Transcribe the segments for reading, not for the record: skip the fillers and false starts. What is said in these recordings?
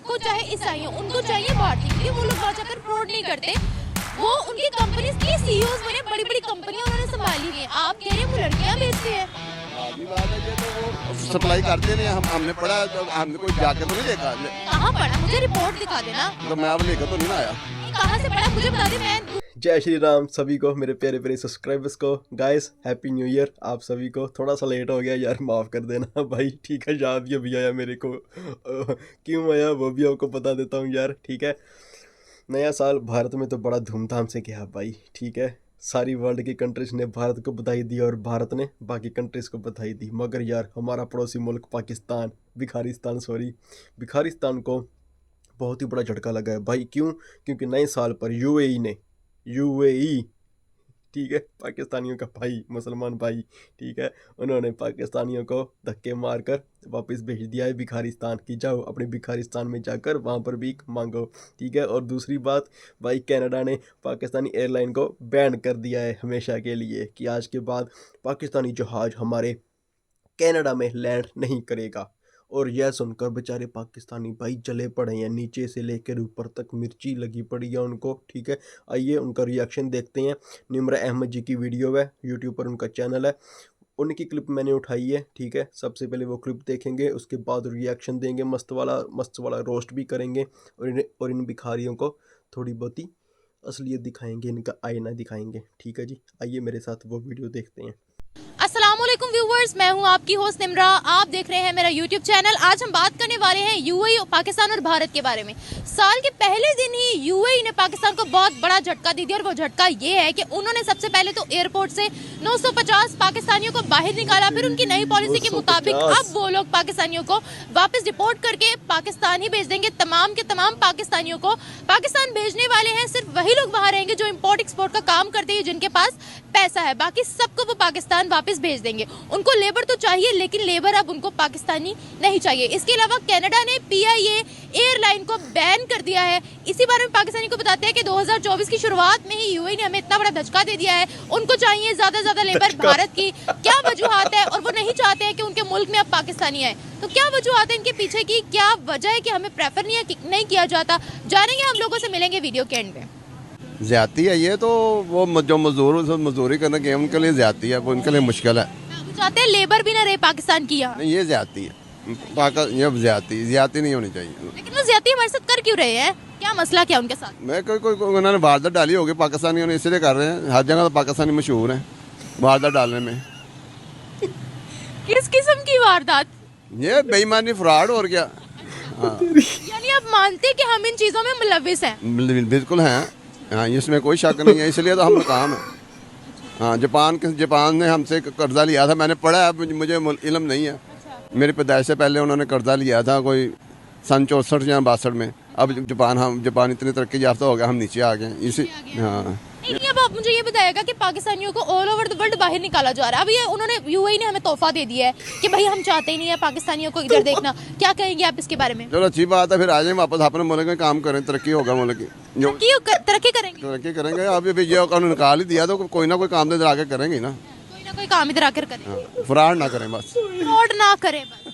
को चाहे ईसाई हो, उनको चाहिए भारतीय, क्योंकि वो लोग वहाँ जाकर फ्रॉड नहीं करते। वो उनकी कंपनी की सीईओज बने, बड़ी बड़ी कंपनियां उन्होंने संभाली हुई है। आप कह रहे हैं वो लड़कियां बेचती हैं। बात है, ये तो वो सप्लाई करते नहीं। हमने पढ़ा तो हमने कोई जाके तो नहीं देखा। कहाँ पढ़ा, मुझे रिपोर्ट दिखा देना। तो मैं अब लेकर तो नहीं ना आया। कहाँ से पढ़ा मुझे बता दे। मैं जय श्री राम सभी को, मेरे प्यारे प्यारे सब्सक्राइबर्स को। गाइस हैप्पी न्यू ईयर आप सभी को। थोड़ा सा लेट हो गया यार, माफ़ कर देना भाई, ठीक है। याद ये भी आया मेरे को, क्यों आया वो भी आपको बता देता हूँ यार, ठीक है। नया साल भारत में तो बड़ा धूमधाम से गया भाई, ठीक है। सारी वर्ल्ड की कंट्रीज ने भारत को बधाई दी और भारत ने बाकी कंट्रीज़ को बधाई दी, मगर यार हमारा पड़ोसी मुल्क पाकिस्तान, भिखारिस्तान को बहुत ही बड़ा झटका लगा है भाई। क्यों? क्योंकि नए साल पर यूएई, ठीक है, पाकिस्तानियों का भाई, मुसलमान भाई, ठीक है, उन्होंने पाकिस्तानियों को धक्के मारकर वापस भेज दिया है भिखारिस्तान की। जाओ अपने भिखारिस्तान में जाकर वहाँ पर भीख मांगो, ठीक है। और दूसरी बात भाई, कनाडा ने पाकिस्तानी एयरलाइन को बैन कर दिया है हमेशा के लिए, कि आज के बाद पाकिस्तानी जहाज हमारे कनाडा में लैंड नहीं करेगा। और यह सुनकर बेचारे पाकिस्तानी भाई जले पड़े हैं, नीचे से लेकर ऊपर तक मिर्ची लगी पड़ी है उनको, ठीक है। आइए उनका रिएक्शन देखते हैं। निम्रा अहमद जी की वीडियो है, यूट्यूब पर उनका चैनल है, उनकी क्लिप मैंने उठाई है, ठीक है। सबसे पहले वो क्लिप देखेंगे, उसके बाद रिएक्शन देंगे, मस्त वाला रोस्ट भी करेंगे, और इन भिखारियों को थोड़ी बहुत ही असलियत दिखाएंगे, इनका आईना दिखाएंगे, ठीक है जी। आइए मेरे साथ वो वीडियो देखते हैं। अस्सलामुअलैकुम व्यूवर्स, मैं हूं आपकी होस्ट निम्रा, आप देख रहे हैं मेरा यूट्यूब चैनल। आज हम बात करने वाले हैं यूएई, पाकिस्तान और भारत के बारे में। साल के पहले दिन ही यूएई ने पाकिस्तान को बहुत बड़ा झटका दे दिया, और वो झटका ये है कि उन्होंने सबसे पहले तो एयरपोर्ट से 950 पाकिस्तानियों को बाहर निकाला। फिर उनकी नई पॉलिसी के मुताबिक अब वो लोग पाकिस्तानियों को वापस डिपोर्ट करके पाकिस्तान ही भेज देंगे। तमाम के तमाम पाकिस्तानियों को पाकिस्तान भेजने वाले हैं। सिर्फ वही लोग वहाँ रहेंगे जो इम्पोर्ट एक्सपोर्ट का काम करते हैं, जिनके पास पैसा है, बाकी सबको वो पाकिस्तान वापस भेज देंगे। उनको लेबर तो चाहिए, लेकिन लेबर अब उनको पाकिस्तानी नहीं चाहिए। इसके अलावा कनाडा ने पीआईए एयरलाइन को बैन कर दिया है। इसी बारे में पाकिस्तानी को बताते हैं कि 2024 की शुरुआत में ही यूएई ने हमें इतना बड़ा धचका दे दिया है। उनको चाहिए ज्यादा लेबर भारत की। क्या वजूहात है, और वो नहीं चाहते हैं कि उनके मुल्क में अब पाकिस्तानी आए, तो क्या वजूहात है इनके पीछे की, क्या वजह है कि हमें प्रेफर नहीं किया जाता, जानेंगे हम लोगों से, मिलेंगे वीडियो के एंड में। ज्यादती है ये तो, वो जो मजदूरी करने के उनके लिए ज्यादती है, वो उनके लिए मुश्किल है। चाहते हैं लेबर भी ना रहे पाकिस्तान की यहाँ। नहीं, ये ज्यादती है, ये ज्यादती नहीं होनी चाहिए। लेकिन वो ज्यादती हमारे साथ कर क्यों रहे हैं, क्या मसला क्या उनके साथ? मैं कोई उन्होंने वारदात डाली होगी पाकिस्तानियों ने, इसलिए कर रहे हैं। हर जगह तो पाकिस्तानी मशहूर है वारदात डालने में। किस किस्म की वारदात? ये बेईमानी, फ्रॉड और क्या। हाँ। यानी आप मानते हैं कि हम इन चीजों में मुलविस हैं? बिल्कुल हैं, हाँ, इसमें कोई शक नहीं है, इसलिए तो हम नाकाम है। हाँ, जापान ने हमसे कर्जा लिया था, मैंने पढ़ा है, मुझे इल्म नहीं है। मेरी पैदाइश से पहले उन्होंने कर्जा लिया था, कोई सन 64 या 62 में। अब जापान इतनी तरक्की याफ्ता हो गया, हम नीचे आ गए इसी। हाँ, नहीं, अब आप मुझे ये बताइएगा कि पाकिस्तानियों को ऑल ओवर द वर्ल्ड बाहर निकाला जा रहा है। अब ये उन्होंने यूएई ने हमें तोहफा दे दिया है कि भाई हम चाहते ही नहीं है पाकिस्तानियों को इधर देखना। क्या कहेंगे आप इसके बारे में? चलो अच्छी बात है, फिर आ जाए वापस अपने मुल्क में काम करें, तरक्की होगा मुल्क की। जो तरक्की करेंगे। अब ये कानून निकाल ही दिया तो कोई ना कोई काम इधर आके करेंगे ना, कोई ना कोई काम इधर आकर करें, फ्रॉड ना करें, बस फ्रॉड ना करें बस।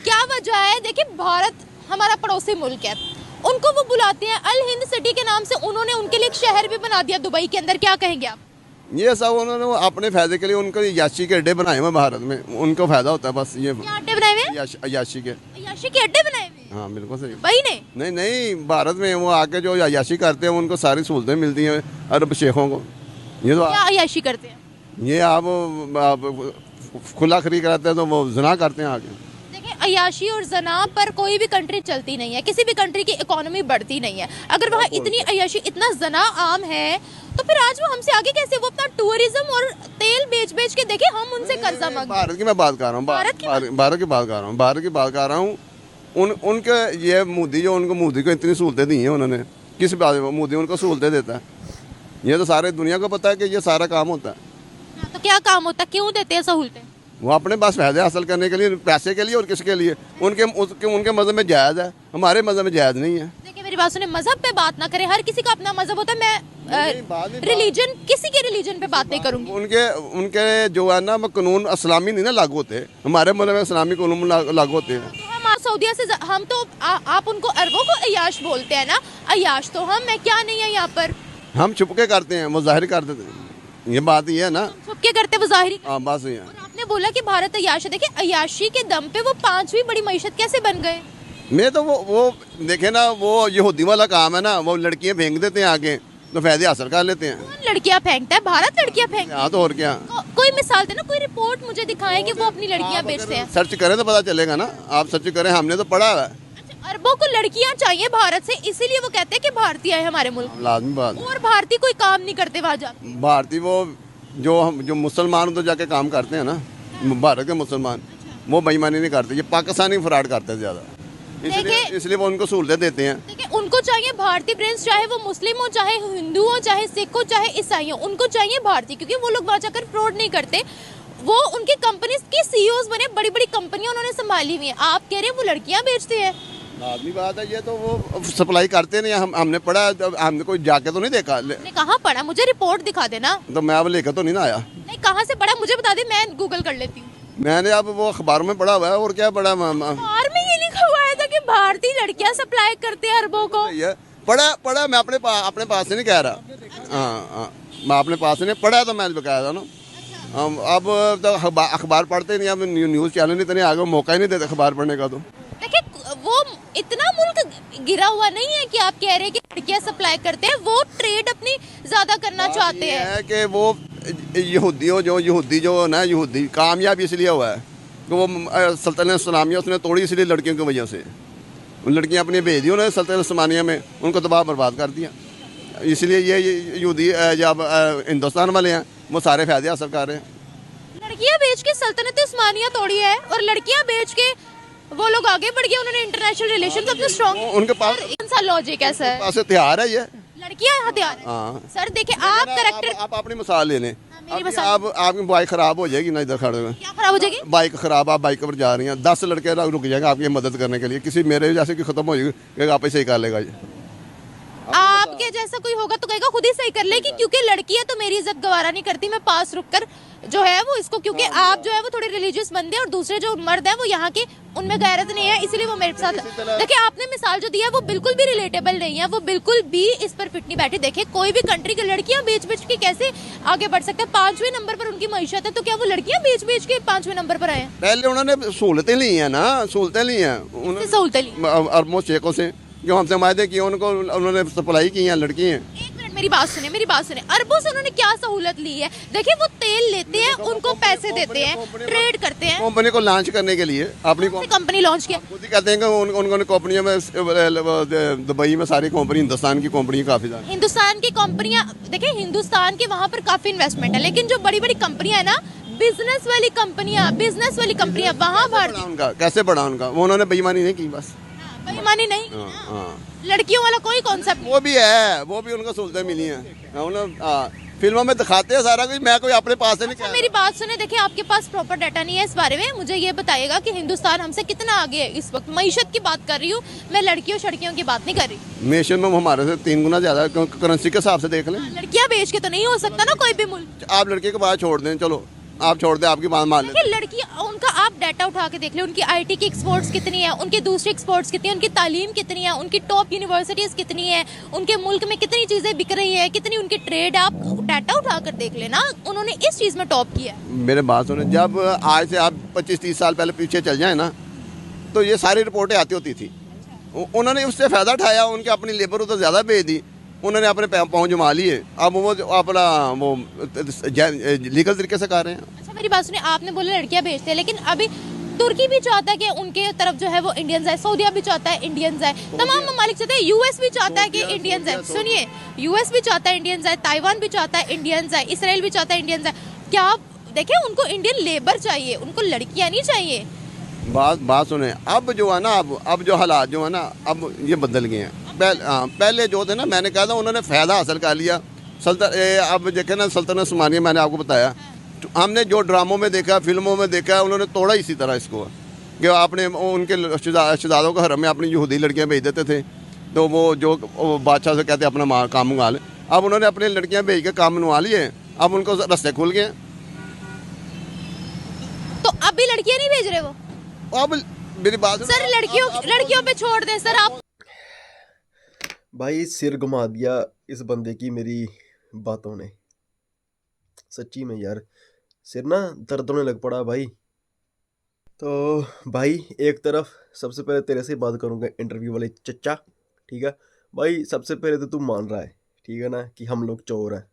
क्या वजह है? देखिए, भारत हमारा पड़ोसी मुल्क है, उनको वो बुलाते हैं अल हिंद सिटी के नाम से। उन्होंने उनके लिए एक शहर भी बना दिया दुबई के अंदर। क्या कहेंगे आप? ये सब उन्होंने अपने फायदे के लिए उनको याशी के अड्डे बनाए हुए भारत में, उनको फायदा होता है बस। ये अड्डे बनाए हुए, याशी के अड्डे बनाए हुए। हाँ बिल्कुल सही। दुबई ने नहीं, भारत में वो आके जो याशी करते हैं उनको सारी सहूलतें मिलती हैं अरब शेखों को। ये तो क्या याशी करते हैं? ये आप खुला खरी कराते हैं तो वो जना करते हैं आगे। अयाशी और जना पर कोई भी कंट्री चलती नहीं है, किसी भी कंट्री की इकोनॉमी बढ़ती नहीं है। अगर वहाँ इतनी अयाशी, इतना जना आम है, तो फिर आज वो हमसे आगे कैसे? वो अपना टूरिज्म और तेल बेच के देखे, हम उनसे कर्जा मांगे। भारत की मैं बात कर रहा हूँ, भारत की बात कर रहा हूँ। उनके ये मोदी को इतनी सहूलतें दी हैं उन्होंने, किस बात में मोदी उनको सहूलतें देता है? ये तो सारे दुनिया को पता है कि ये सारा काम होता है। तो क्या काम होता है, क्यों देते हैं सहूलतें? वो अपने पास फायदे हासिल करने के लिए, पैसे के लिए, और किसके लिए? उनके मजहब में जायज़ है, हमारे मजहब में जायज़ नहीं है। देखिए मेरी बात सुने, मजहब पे बात ना करें, हर किसी का अपना मजहब होता है। मैं रिलीजन, किसी के रिलीजन पे बात नहीं करूंगी। उनके जो है ना कानून इस्लामी नहीं ना लागू होते, हमारे मुल्क में इस्लामी कानून लागू होते हैं। तो हम सऊदीया से हम तो आप उनको अरबों को अयाश बोलते हैं ना, अयाश तो हम, मैं क्या नहीं है यहाँ पर, हम छुपके करते हैं, वो जाहिर कर देते हैं, ये बात ये है ना। छुपके करते वो जाहिरी। हाँ बस ये और आपने बोला कि भारत अयाश है, देखिए अयाशी के दम पे वो 5वीं बड़ी मईशत कैसे बन गए? मैं तो वो देखे ना, वो यहूदी वाला काम है ना, वो लड़कियां फेंक देते हैं आगे तो फायदे हासिल कर लेते हैं। कौन लड़कियां फेंकता है? भारत लड़कियां फेंकता हाँ तो और क्या, है? कोई मिसाल देना, कोई रिपोर्ट मुझे दिखाएं कि वो अपनी लड़कियां बेचते हैं। सर्च करें तो पता चलेगा ना, आप सर्च करें, हमने तो पढ़ा है। अच्छा, अरबों को लड़कियां चाहिए भारत से, इसीलिए वो कहते हैं कि भारतीय है हमारे मुल्क। लाजमी बात, और भारतीय कोई काम नहीं करते वहां जाके। भारतीय वो जो मुसलमान तो जाके काम करते हैं ना, भारत के मुसलमान, वो बेईमानी नहीं करते, ये पाकिस्तानी फ्रॉड करते हैं ज़्यादा, इसलिए वो उनको सहूलतें देते हैं। देखिए उनको चाहिए भारतीय प्रिंस, चाहे वो मुस्लिम हो, चाहे हिंदू हो, चाहे सिख हो, चाहे ईसाई हो, उनको चाहिए भारतीय, क्योंकि वो लोग वहाँ जाकर फ्रॉड नहीं करते। वो उनकी कंपनी की सीईओज बने, बड़ी बड़ी कंपनियां उन्होंने संभाली हुई हैं। आप कह रहे हैं वो लड़कियां बेचते हैं? आदमी बात है, ये तो वो सप्लाई करते नहीं, हमने पढ़ा, हमने कोई जाके तो नहीं देखा। आपने कहाँ पढ़ा? मुझे रिपोर्ट दिखा देना। तो मैं अब लेकर तो नहीं ना आया। नहीं, कहाँ से पढ़ा मुझे बता दे, मैं गूगल कर लेती हूँ। मैंने अब वो अखबार में पढ़ा हुआ है, और क्या पढ़ा। अखबार में ये लिखा हुआ है था कि भारतीय लड़कियां सप्लाई करते हैं अरबों को। पढ़ा मैं अपने पास से नहीं कह रहा। हाँ, मैं अपने पास से नहीं पढ़ा, तो मैं बकाया था ना। अब तो अखबार पढ़ते नहीं, अब न्यूज़ चैनल नहीं, इतने आगे मौका ही नहीं देते अखबार पढ़ने का। तो देखिए वो इतना मुल्क गिरा हुआ नहीं है कि आप कह रहे हैं कि लड़कियां सप्लाई करते हैं, वो ट्रेड अपनी ज्यादा करना चाहते हैं। कि वो यहूदी जो ना, यहूदी कामयाब इसलिए हुआ है कि वो सल्तनत इस्लामिया उसने तोड़ी, इसलिए लड़कियों की वजह से लड़कियां अपनी भेज दी उन्होंने सल्तनत इस्लामिया में, उनको तबाह बर्बाद कर दिया। इसलिए ये यहूदी जब हिंदुस्तान वाले हैं वो सारे फायदे हासिल कर रहे हैं। लड़कियां बेच के सल्तनत उस्मानिया तोड़ी है, और लड़कियां बेच के वो लोग आगे बढ़ गए, उन्होंने इंटरनेशनल रिलेशंस अपने स्ट्रॉन्ग। उनके पास कौन सा लॉजिक है सर? पास हथियार है ये, लड़कियां हथियार है। हाँ। सर देखिए आप करेक्टर, आप अपनी मिसाल ले लें, मेरी मिसाल। आप आपकी बाइक खराब हो जाएगी ना, इधर खड़े हुए क्या खराब हो जाएगी? बाइक खराब, आप बाइक पर जा रही हैं, 10 लड़के रुक जाएंगे आपकी मदद करने के लिए, किसी मेरे जैसे की खत्म हो जाएगी, आप ही सही कर लेगा ये। आपके जैसा कोई होगा तो कहेगा खुद ही सही कर लेगी, क्योंकि लड़की है तो मेरी इज्जत गवारा नहीं करती, मैं पास रुककर जो है वो इसको, क्योंकि आप जो है वो थोड़े रिलीजियस बंदे हैं और दूसरे जो मर्द हैं वो यहाँ के, उनमें गैरत नहीं है, इसीलिए वो मेरे साथ। देखिए आपने मिसाल जो दिया है वो बिल्कुल भी रिलेटेबल नहीं है, वो बिल्कुल भी इस पर फिट नहीं बैठी। देखिए कोई भी कंट्री की लड़कियां बेच बेच के कैसे आगे बढ़ सकते हैं? 5वें नंबर पर उनकी मईशत है, तो क्या वो लड़कियां बेच बेच के 5वें नंबर पर आए? पहले उन्होंने सहूलतें ली हैं ना, सहूलतें ली हैं सहूलतें ली अरबों शेखों से, जो हमसे वायदे किए उनको उन्होंने सप्लाई की हैं लड़की हैं। एक मिनट मेरी बात सुने, अरबों से उन्होंने क्या सहूलत ली है? देखिए वो तेल लेते हैं, उनको पैसे देते हैं, ट्रेड करते हैं। कंपनी को लॉन्च करने के लिए अपनी कंपनी लॉन्च किया, खुद ही कहते हैं कि उन्होंने कंपनियों में दुबई में सारी कंपनी, हिंदुस्तान की कंपनी काफी ज्यादा, हिंदुस्तान की कंपनियां, देखिए हिंदुस्तान के वहाँ पर काफी इन्वेस्टमेंट है, लेकिन जो बड़ी बड़ी कंपनियां है ना, बिजनेस वाली कंपनियां वहाँ भारतीय, उनका कैसे बढ़ा उनका, वो उन्होंने बेईमानी नहीं की, बस बेईमानी नहीं। लड़कियों वाला कोई कॉन्सेप्ट वो भी है, वो भी उनको सहूलतें मिली हैं, फिल्मों में दिखाते हैं सारा कुछ, मैं कोई अपने पास से नहीं कह रहा। मेरी बात सुने, देखिए आपके पास प्रॉपर डाटा नहीं है इस बारे में, मुझे ये बताइएगा कि हिंदुस्तान हमसे कितना आगे है इस वक्त? मईशत की बात कर रही हूँ मैं, लड़कियों शड़कियों की बात नहीं कर रही। मेशन में हमारे से 3 गुना ज्यादा, करेंसी के हिसाब से देख लें। लड़कियां बेच के तो नहीं हो सकता ना कोई भी मुल्क। आप लड़के के बात छोड़ दें, चलो आप छोड़ दें, आपकी बात मान लें। लड़की उनका आप डाटा उठा के देख ले, उनकी आईटी की एक्सपोर्ट्स कितनी है, उनकी दूसरी एक्सपोर्ट्स कितनी है, उनकी तालीम कितनी है, उनकी टॉप यूनिवर्सिटीज कितनी है, उनके मुल्क में कितनी चीजें बिक रही है, कितनी उनकी ट्रेड, आप डाटा उठा कर देख लेना, उन्होंने इस चीज में टॉप किया है। मेरे बात सुने, जब आज से आप 25-30 साल पहले पीछे चल जाए ना, तो ये सारी रिपोर्टें आती होती थी, उन्होंने उससे फायदा उठाया, उनके अपनी लेबर तो ज्यादा भेज दी, उन्होंने अपने पाँव जमा लिए, अब वो अपना वो लीगल तरीके से कर रहे हैं। अच्छा मेरी बात सुनिए, आपने बोला लड़कियां भेजते हैं, लेकिन अभी तुर्की भी चाहता है कि उनके तरफ जो है वो इंडियंस आए, सऊदीया भी चाहता है इंडियंस आए, तमाम ममालिक चाहते हैं, यूएस भी चाहता है कि इंडियंस आए, सुनिए यूएस भी चाहता है इंडियंस आए, ताइवान भी चाहता है इंडियंस आए, इसराइल भी चाहता है इंडियंस आए। क्या आप देखिए उनको इंडियन लेबर चाहिए, उनको लड़कियां नहीं चाहिए। बात सुने, अब जो है ना, अब जो हालात जो है ना, अब ये बदल गए हैं। पहले जो थे ना, मैंने कहा था उन्होंने फ़ायदा हासिल कर लिया। अब देखे ना सल्तनत उस्मानिया, मैंने आपको बताया, हमने जो ड्रामों में देखा, फिल्मों में देखा, उन्होंने तोड़ा इसी तरह इसको, कि आपने उनके शहजादों के हरम में अपनी यहूदी लड़कियां भेज देते थे, तो वो जो बादशाह से कहते अपना काम मंगा लें। अब उन्होंने अपनी लड़कियां भेज के काम मनवा लिए, अब उनको रास्ते खुल गए। तो अब भी लड़कियां नहीं भेज रहे वो? अब मेरी बात सर लड़कियों पे छोड़ दें सर आप। भाई सिर घुमा दिया इस बंदे की मेरी बातों ने, सच्ची में यार सिर ना दर्द होने लग पड़ा भाई। तो भाई एक तरफ सबसे पहले तेरे से बात करूंगा इंटरव्यू वाले चच्चा, ठीक है भाई। सबसे पहले तो तू मान रहा है, ठीक है ना, कि हम लोग चोर हैं,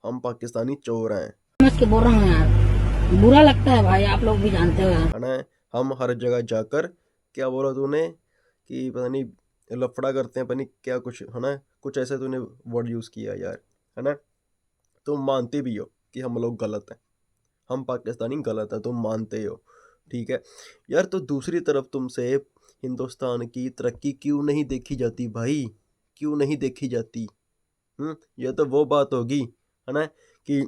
हम पाकिस्तानी चोर हैं, समझ के बोल रहा हूँ यार, बुरा लगता है भाई, आप लोग भी जानते हो यार। है ना। हम हर जगह जाकर, क्या बोला तूने कि पता नहीं लफड़ा करते हैं, पता नहीं क्या कुछ, है ना, कुछ ऐसे तूने वर्ड यूज़ किया यार, है ना। तुम मानते भी हो कि हम लोग गलत हैं, हम पाकिस्तानी गलत हैं, तुम मानते हो, ठीक है यार। तो दूसरी तरफ तुमसे हिंदुस्तान की तरक्की क्यों नहीं देखी जाती भाई, क्यों नहीं देखी जाती? यह तो वो बात होगी, है ना, कि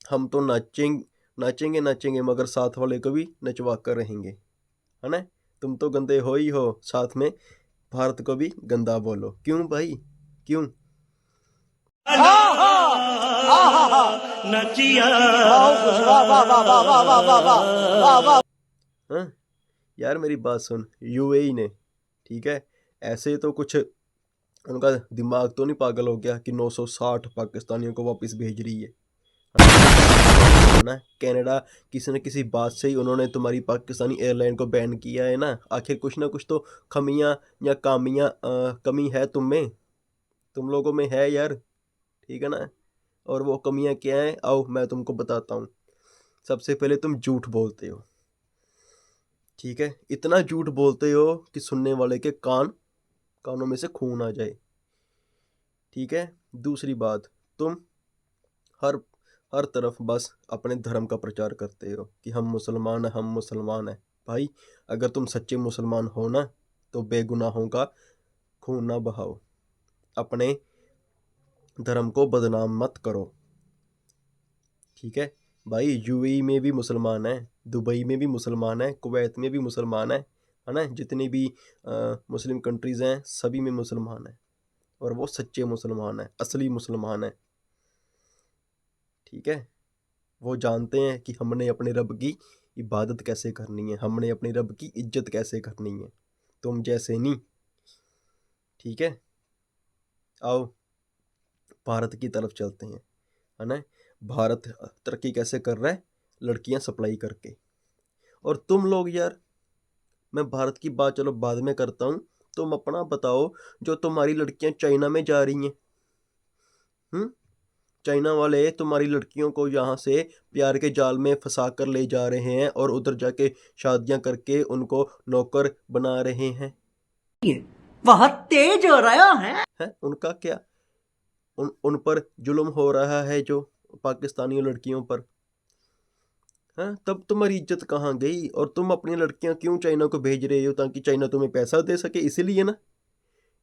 हम तो नाचेंगे नाचेंगे मगर साथ वाले को भी नचवा कर रहेंगे, है ना। तुम तो गंदे हो ही हो, साथ में भारत को भी गंदा बोलो, क्यों भाई, क्यों? हाँ यार मेरी बात सुन, यूएई ने, ठीक है, ऐसे तो कुछ उनका दिमाग तो नहीं पागल हो गया कि 960 पाकिस्तानियों को वापस भेज रही है ना। कनाडा किसी न किसी बात से ही उन्होंने तुम्हारी पाकिस्तानी एयरलाइन को बैन किया है ना। आखिर कुछ ना कुछ तो खमियां या कमी है तुम में, तुम लोगों में है यार, ठीक है ना। और वो कमियां क्या हैं, आओ मैं तुमको बताता हूँ। सबसे पहले तुम झूठ बोलते हो, ठीक है, इतना झूठ बोलते हो कि सुनने वाले के कानों में से खून आ जाए, ठीक है। दूसरी बात, तुम हर हर तरफ बस अपने धर्म का प्रचार करते हो कि हम मुसलमान हैं, हम मुसलमान हैं। भाई अगर तुम सच्चे मुसलमान हो ना, तो बेगुनाहों का खून ना बहाओ, अपने धर्म को बदनाम मत करो, ठीक है भाई। यूएई में भी मुसलमान हैं, दुबई में भी मुसलमान हैं, कुवैत में भी मुसलमान है ना। जितनी भी मुस्लिम कंट्रीज़ हैं सभी में मुसलमान हैं, और वो सच्चे मुसलमान हैं, असली मुसलमान हैं, ठीक है। वो जानते हैं कि हमने अपने रब की इबादत कैसे करनी है, हमने अपने रब की इज्जत कैसे करनी है, तुम जैसे नहीं, ठीक है। आओ भारत की तरफ चलते हैं, है ना। भारत तरक्की कैसे कर रहा है, लड़कियां सप्लाई करके। और तुम लोग यार, मैं भारत की बात चलो बाद में करता हूँ, तुम अपना बताओ, जो तुम्हारी लड़कियां चाइना में जा रही हैं, चाइना वाले तुम्हारी लड़कियों को यहाँ से प्यार के जाल में फंसा कर ले जा रहे हैं और उधर जाके शादियां करके उनको नौकर बना रहे हैं। बहुत तेज हो रहा है उनका क्या, उन पर जुल्म हो रहा है जो पाकिस्तानी लड़कियों पर, हैं? तब तुम्हारी इज्जत कहाँ गई? और तुम अपनी लड़कियां क्यों चाइना को भेज रहे हो? ताकि चाइना तुम्हें पैसा दे सके, इसीलिए ना,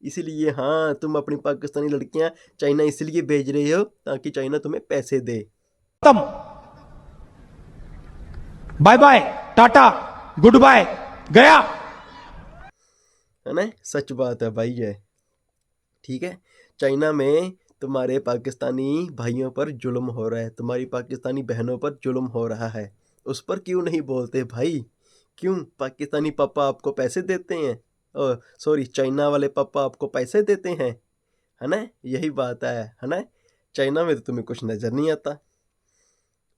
इसीलिए। हाँ, तुम अपनी पाकिस्तानी लड़कियां चाइना इसलिए भेज रहे हो ताकि चाइना तुम्हें पैसे दे। खत्म, bye bye, tata, goodbye, गया, है ना, सच बात है भाई ये, ठीक है। चाइना में तुम्हारे पाकिस्तानी भाइयों पर जुल्म हो रहा है, तुम्हारी पाकिस्तानी बहनों पर जुल्म हो रहा है, उस पर क्यों नहीं बोलते भाई? क्यों? पाकिस्तानी पापा आपको पैसे देते हैं, सॉरी चाइना वाले पापा आपको पैसे देते हैं, है ना। यही बात है ना। चाइना में तो तुम्हें कुछ नज़र नहीं आता,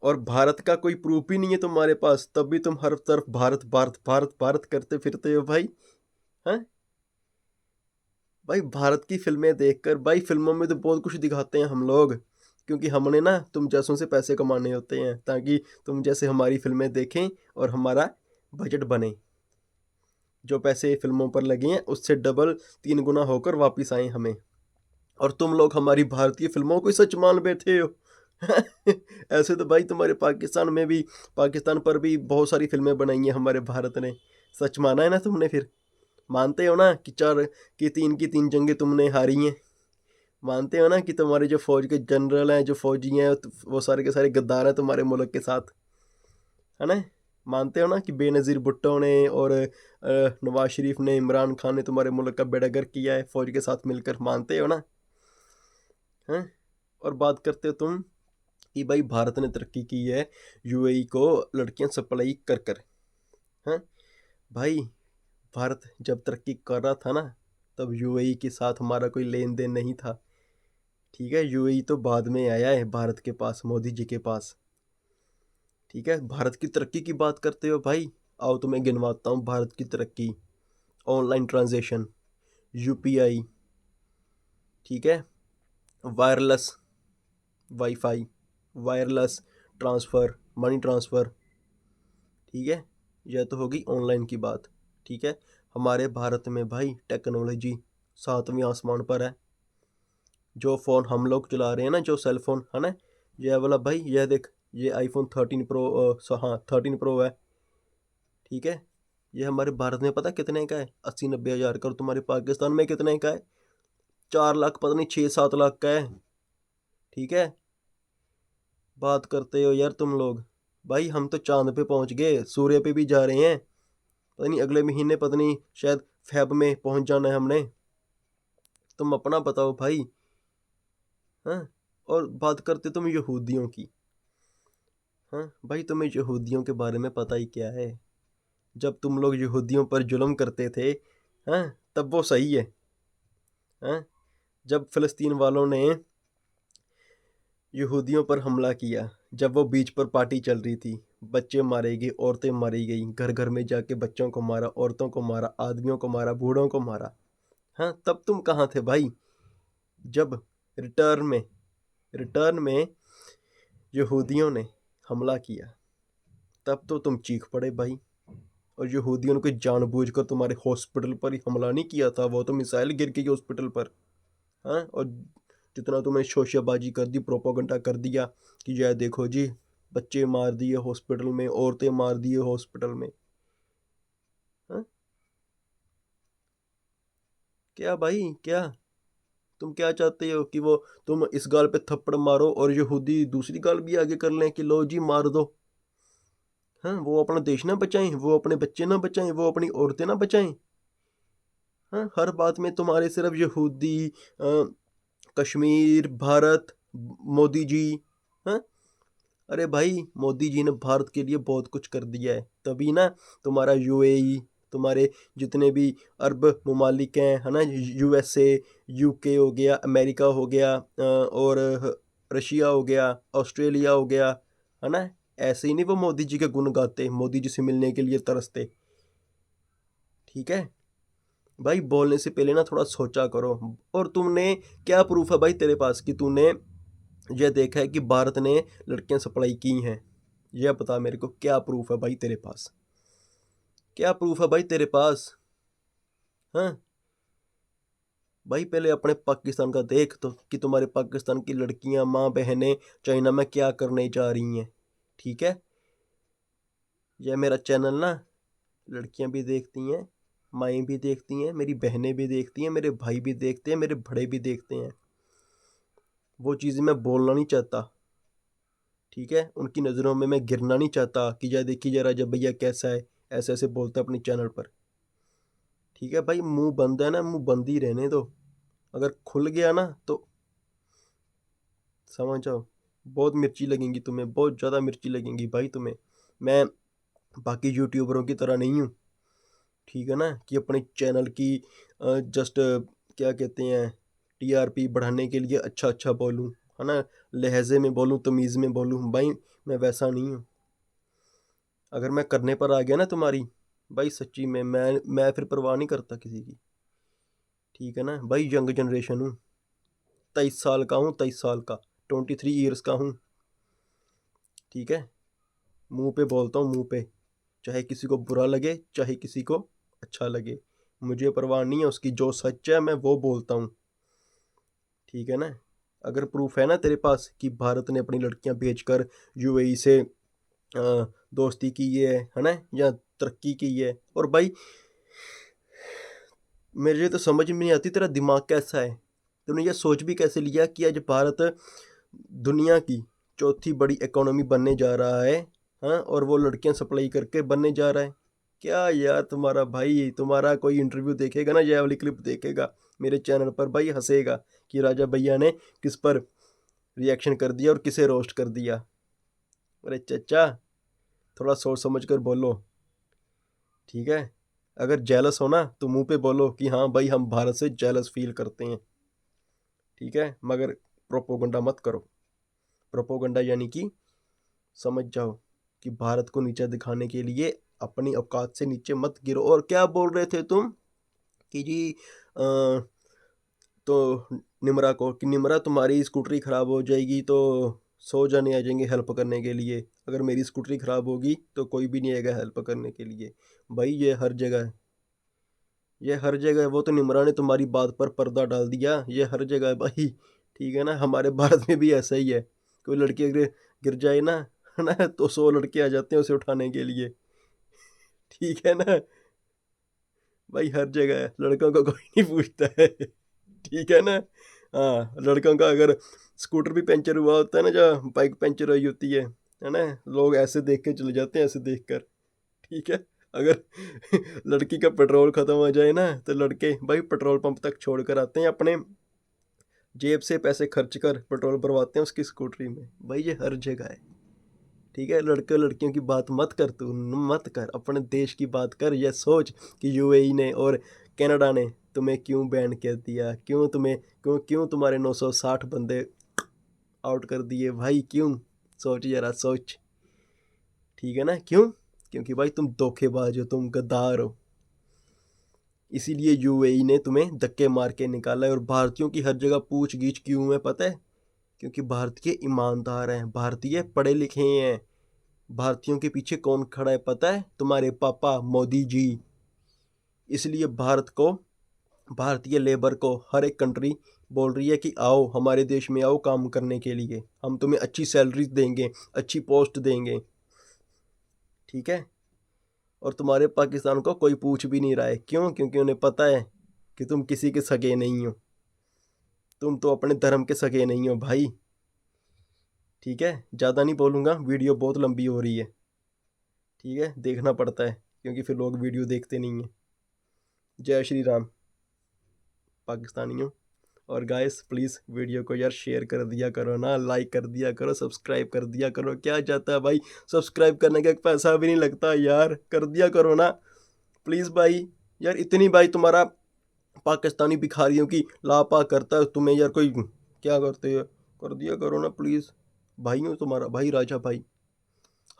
और भारत का कोई प्रूफ ही नहीं है तुम्हारे पास, तब भी तुम हर तरफ भारत भारत भारत भारत करते फिरते हो भाई, हैं? भाई भारत की फिल्में देखकर, भाई फिल्मों में तो बहुत कुछ दिखाते हैं हम लोग, क्योंकि हमने ना तुम जैसों से पैसे कमाने होते हैं, ताकि तुम जैसे हमारी फिल्में देखें और हमारा बजट बने, जो पैसे फिल्मों पर लगे हैं उससे डबल 3 गुना होकर वापस आए हमें। और तुम लोग हमारी भारतीय फिल्मों को सच मान बैठे हो। ऐसे तो भाई तुम्हारे पाकिस्तान पर भी बहुत सारी फिल्में बनाई हैं हमारे भारत ने, सच माना है ना तुमने? फिर मानते हो ना कि 4 की 3 जंगें तुमने हारी हैं? मानते हो ना कि तुम्हारे जो फौज के जनरल हैं, जो फौजी हैं, वो सारे के सारे गद्दार हैं तुम्हारे मुल्क के साथ, है ना? मानते हो ना कि बेनज़ीर भुट्टो ने और नवाज शरीफ ने, इमरान खान ने तुम्हारे मुल्क का बेड़ागर किया है फौज के साथ मिलकर? मानते हो ना? हैं? और बात करते हो तुम कि भाई भारत ने तरक्की की है यूएई को लड़कियां सप्लाई कर कर, हैं? भाई भारत जब तरक्की कर रहा था ना, तब यूएई के साथ हमारा कोई लेन देन नहीं था। ठीक है, यूएई तो बाद में आया है भारत के पास, मोदी जी के पास। ठीक है, भारत की तरक्की की बात करते हो भाई, आओ तुम्हें गिनवाता हूँ भारत की तरक्की। ऑनलाइन ट्रांजैक्शन, यूपीआई, ठीक है, wireless wifi, wireless transfer, money transfer. ठीक है, यह तो होगी ऑनलाइन की बात। ठीक है, हमारे भारत में भाई टेक्नोलॉजी 7वें आसमान पर है। जो फ़ोन हम लोग चला रहे हैं ना, जो सेल फोन है ना, यह वाला भाई, यह देख, ये आईफोन 13 प्रो, हाँ 13 प्रो है। ठीक है, ये हमारे भारत में पता कितने का है? 80-90 हज़ार का। और तुम्हारे पाकिस्तान में कितने का है? 4 लाख, पता नहीं 6-7 लाख का है। ठीक है, बात करते हो यार तुम लोग। भाई हम तो चांद पे पहुंच गए, सूर्य पे भी जा रहे हैं। पता नहीं अगले महीने, पता नहीं शायद फेब में पहुंच जाना है हमने। तुम अपना बताओ भाई। हाँ, और बात करते तुम यहूदियों की। हाँ भाई, तुम्हें यहूदियों के बारे में पता ही क्या है? जब तुम लोग यहूदियों पर जुल्म करते थे, हाँ, तब वो सही है। हाँ, जब फ़लस्तीन वालों ने यहूदियों पर हमला किया, जब वो बीच पर पार्टी चल रही थी, बच्चे मारे गए, औरतें मारी गई, घर घर में जाके बच्चों को मारा, औरतों को मारा, आदमियों को मारा, बूढ़ों को मारा। हाँ, तब तुम कहाँ थे भाई? जब रिटर्न में यहूदियों ने हमला किया, तब तो तुम चीख पड़े भाई। और यहूदियों ने कोई जानबूझकर तुम्हारे हॉस्पिटल पर ही हमला नहीं किया था, वो तो मिसाइल गिर गई हॉस्पिटल पर। हाँ, और जितना तुमने शोशाबाजी कर दी, प्रोपोगंडा कर दिया कि यह देखो जी, बच्चे मार दिए हॉस्पिटल में, औरतें मार दिए हॉस्पिटल में। हाँ, क्या भाई, क्या तुम क्या चाहते हो कि वो तुम इस गाल पे थप्पड़ मारो और यहूदी दूसरी गाल भी आगे कर लें कि लो जी मार दो? हाँ, वो अपना देश ना बचाएं, वो अपने बच्चे ना बचाएं, वो अपनी औरतें ना बचाएं। हाँ, हर बात में तुम्हारे सिर्फ यहूदी, कश्मीर, भारत, मोदी जी। हाँ, अरे भाई, मोदी जी ने भारत के लिए बहुत कुछ कर दिया है, तभी ना तुम्हारा यूएई, तुम्हारे जितने भी अरब ममालिक हैं, है ना, यूएसए, यूके हो गया, अमेरिका हो गया, और रशिया हो गया, ऑस्ट्रेलिया हो गया, है ना, ऐसे ही नहीं वो मोदी जी के गुण गाते, मोदी जी से मिलने के लिए तरसते। ठीक है भाई, बोलने से पहले ना थोड़ा सोचा करो। और तुमने क्या प्रूफ है भाई तेरे पास कि तूने यह देखा है कि भारत ने लड़कियां सप्लाई की हैं? यह बता मेरे को, क्या प्रूफ है भाई तेरे पास? क्या प्रूफ है भाई तेरे पास? हाँ भाई, पहले अपने पाकिस्तान का देख तो, कि तुम्हारे पाकिस्तान की लड़कियां, माँ बहनें चाइना में क्या करने जा रही हैं। ठीक है, यह मेरा चैनल ना लड़कियां भी देखती हैं, माएँ भी देखती हैं, मेरी बहनें भी देखती हैं, मेरे भाई भी देखते हैं, मेरे बड़े भी देखते हैं। वो चीज़ें मैं बोलना नहीं चाहता। ठीक है, उनकी नज़रों में मैं गिरना नहीं चाहता कि या देखिए जरा जब भैया कैसा है, ऐसे ऐसे बोलता है अपने चैनल पर। ठीक है भाई, मुंह बंद है ना, मुंह बंद ही रहने दो। अगर खुल गया ना तो समझ जाओ, बहुत मिर्ची लगेंगी तुम्हें, बहुत ज़्यादा मिर्ची लगेंगी भाई तुम्हें। मैं बाकी यूट्यूबरों की तरह नहीं हूँ। ठीक है ना, कि अपने चैनल की जस्ट क्या कहते हैं, टीआरपी बढ़ाने के लिए अच्छा अच्छा बोलूँ, है ना, लहजे में बोलूँ, तमीज़ में बोलूँ। भाई मैं वैसा नहीं हूँ। अगर मैं करने पर आ गया ना तुम्हारी, भाई सच्ची में मैं फिर परवाह नहीं करता किसी की। ठीक है ना भाई, यंग जनरेशन हूँ, 23 साल का हूँ, 23 साल का, 23 ईयर्स का हूँ। ठीक है, मुंह पे बोलता हूँ, मुंह पे, चाहे किसी को बुरा लगे, चाहे किसी को अच्छा लगे, मुझे परवाह नहीं है उसकी। जो सच है मैं वो बोलता हूँ। ठीक है ना, अगर प्रूफ है ना तेरे पास कि भारत ने अपनी लड़कियां बेचकर यूएई से दोस्ती की है ना, या तरक्की की है। और भाई मुझे तो समझ में नहीं आती तेरा दिमाग कैसा है। तूने ये सोच भी कैसे लिया कि आज भारत दुनिया की चौथी बड़ी इकोनॉमी बनने जा रहा है, हाँ, और वो लड़कियां सप्लाई करके बनने जा रहा है? क्या यार, तुम्हारा भाई, तुम्हारा कोई इंटरव्यू देखेगा ना, ये वाली क्लिप देखेगा मेरे चैनल पर, भाई हंसेगा कि राजा भैया ने किस पर रिएक्शन कर दिया और किसे रोस्ट कर दिया। अरे चचा, थोड़ा सोच समझ कर बोलो। ठीक है, अगर जेलस हो ना तो मुंह पे बोलो कि हाँ भाई हम भारत से जेलस फील करते हैं, ठीक है, मगर प्रोपोगंडा मत करो। प्रोपोगंडा यानी कि समझ जाओ कि भारत को नीचे दिखाने के लिए अपनी औकात से नीचे मत गिरो। और क्या बोल रहे थे तुम कि जी तो निमरा को कि निमरा तुम्हारी स्कूटरी ख़राब हो जाएगी तो 100 जने आ जाएंगे हेल्प करने के लिए, अगर मेरी स्कूटरी ख़राब होगी तो कोई भी नहीं आएगा हेल्प करने के लिए। भाई ये हर जगह है, ये हर जगह है। वो तो निमरा ने तुम्हारी बात पर पर्दा डाल दिया, ये हर जगह है भाई, ठीक है ना। हमारे भारत में भी ऐसा ही है, कोई लड़की अगर गिर जाए ना है ना तो 100 लड़के आ जाते हैं उसे उठाने के लिए, ठीक है ना भाई। हर जगह है, लड़कों को कोई नहीं पूछता है, ठीक है ना। हाँ, लड़कों का अगर स्कूटर भी पंचर हुआ होता है ना, जब बाइक पंचर हुई होती है ना, लोग ऐसे देख के चले जाते हैं, ऐसे देख कर, ठीक है। अगर लड़की का पेट्रोल ख़त्म हो जाए ना तो लड़के भाई पेट्रोल पंप तक छोड़ कर आते हैं, अपने जेब से पैसे खर्च कर पेट्रोल भरवाते हैं उसकी स्कूटरी में। भाई ये हर जगह है, ठीक है। लड़के लड़कियों की बात मत कर, तू मत कर, अपने देश की बात कर। ये सोच कि यूएई ने और कनाडा ने तुम्हें क्यों बैन कर दिया, क्यों तुम्हारे 960 बंदे आउट कर दिए भाई, क्यों? सोच जरा, सोच, ठीक है ना। क्यों? क्योंकि भाई तुम धोखेबाज हो, तुम गद्दार हो, इसीलिए यूएई ने तुम्हें धक्के मार के निकाला है। और भारतीयों की हर जगह पूछगीछ क्यों है पता है? क्योंकि भारतीय ईमानदार हैं, भारतीय पढ़े लिखे हैं। भारतीयों के पीछे कौन खड़ा है पता है? तुम्हारे पापा मोदी जी। इसलिए भारतीय लेबर को हर एक कंट्री बोल रही है कि आओ हमारे देश में, आओ काम करने के लिए, हम तुम्हें अच्छी सैलरी देंगे, अच्छी पोस्ट देंगे, ठीक है। और तुम्हारे पाकिस्तान को कोई पूछ भी नहीं रहा है, क्यों? क्योंकि उन्हें पता है कि तुम किसी के सगे नहीं हो, तुम तो अपने धर्म के सगे नहीं हो भाई, ठीक है। ज़्यादा नहीं बोलूँगा, वीडियो बहुत लंबी हो रही है, ठीक है, देखना पड़ता है क्योंकि फिर लोग वीडियो देखते नहीं हैं। जय श्री राम पाकिस्तानियों। और गाइस प्लीज़ वीडियो को यार शेयर कर दिया करो ना, लाइक कर दिया करो, सब्सक्राइब कर दिया करो। क्या जाता है भाई, सब्सक्राइब करने का पैसा भी नहीं लगता यार, कर दिया करो ना प्लीज़ भाई। यार इतनी भाई तुम्हारा पाकिस्तानी भिखारियों की लापा करता है तुम्हें यार, कोई क्या करते हो, कर दिया करो ना प्लीज़। भाई हूँ तुम्हारा भाई, राजा भाई,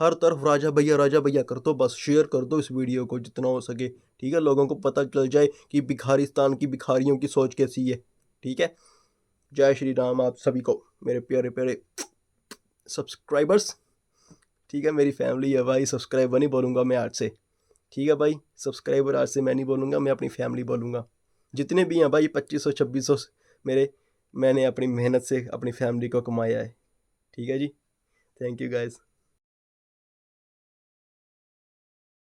हर तरफ राजा भैया कर दो, बस शेयर कर दो इस वीडियो को जितना हो सके, ठीक है। लोगों को पता चल जाए कि भिखारिस्तान की भिखारियों की सोच कैसी है, ठीक है। जय श्री राम आप सभी को, मेरे प्यारे प्यारे सब्सक्राइबर्स, ठीक है। मेरी फैमिली है भाई, सब्सक्राइबर नहीं बोलूँगा मैं आज से, ठीक है भाई। सब्सक्राइबर आज से मैं नहीं बोलूँगा, मैं अपनी फैमिली बोलूँगा। जितने भी हैं भाई 2500 2600 मैंने अपनी मेहनत से अपनी फैमिली को कमाया है, ठीक है जी। Thank you guys.